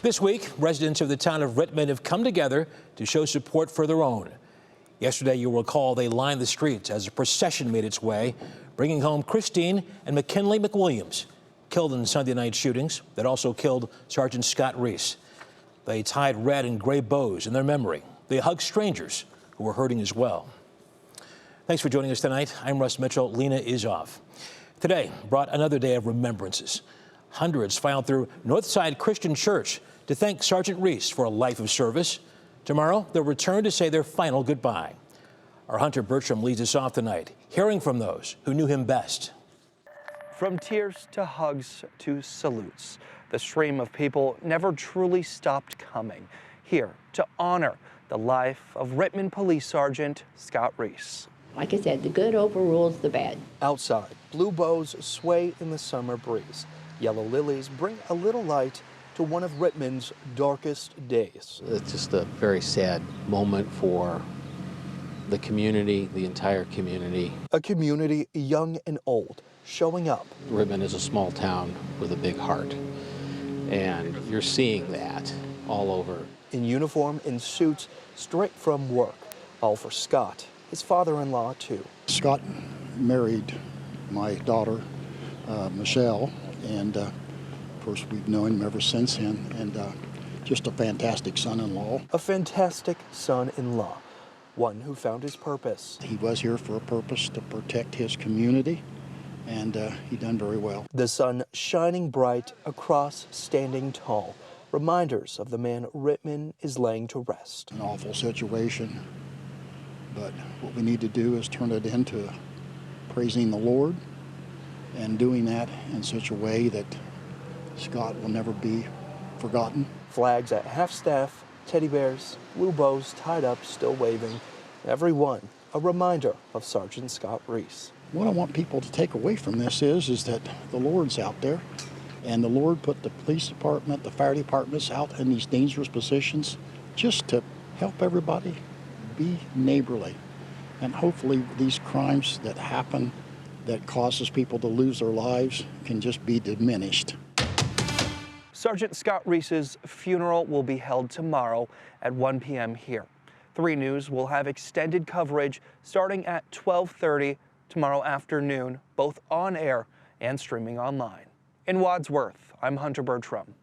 This week, residents of the town of Rittman have come together to show support for their own. Yesterday, you'll recall, they lined the streets as a procession made its way, bringing home Christine and McKinley McWilliams, killed in Sunday night shootings that also killed Sergeant Scott Ries. They tied red and gray bows in their memory. They hugged strangers who were hurting as well. Thanks for joining us tonight. I'm Russ Mitchell. Lena is off. Today brought another day of remembrances. Hundreds filed through Northside Christian Church to thank Sergeant Ries for a life of service. Tomorrow, they'll return to say their final goodbye. Our Hunter Bertram leads us off tonight, hearing from those who knew him best. From tears to hugs to salutes, the stream of people never truly stopped coming, here to honor the life of Rittman Police Sgt. Scott Ries. Like I said, the good overrules the bad. Outside, blue bows sway in the summer breeze. Yellow lilies bring a little light to one of Rittman's darkest days. It's just a very sad moment for the community, the entire community. A community young and old showing up. Rittman is a small town with a big heart, and you're seeing that all over. In uniform, in suits, straight from work, all for Scott, his father-in-law too. Scott married my daughter, Michelle, and of course we've known him ever since then, and just a fantastic son-in-law. A fantastic son-in-law, one who found his purpose. He was here for a purpose to protect his community, and he done very well. The sun shining bright, a cross standing tall, reminders of the man Rittman is laying to rest. An awful situation, but what we need to do is turn it into praising the Lord and doing that in such a way that Scott will never be forgotten. Flags at half-staff, teddy bears, blue bows tied up, still waving. Every one a reminder of Sergeant Scott Ries. What I want people to take away from this is that the Lord's out there, and the Lord put the police department, the fire departments out in these dangerous positions just to help everybody be neighborly. And hopefully these crimes that happen that causes people to lose their lives can just be diminished. Sergeant Scott Ries's funeral will be held tomorrow at 1 p.m. here. 3 News will have extended coverage starting at 12:30 tomorrow afternoon, both on air and streaming online. In Wadsworth, I'm Hunter Bertram.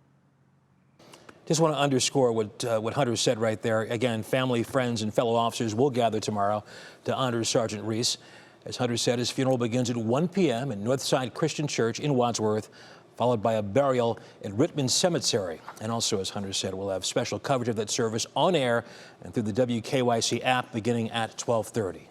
Just want to underscore what Hunter said right there. Again, family, friends, and fellow officers will gather tomorrow to honor Sergeant Ries. As Hunter said, his funeral begins at 1 p.m. in Northside Christian Church in Wadsworth, followed by a burial at Rittman Cemetery. And also, as Hunter said, we'll have special coverage of that service on air and through the WKYC app beginning at 12:30.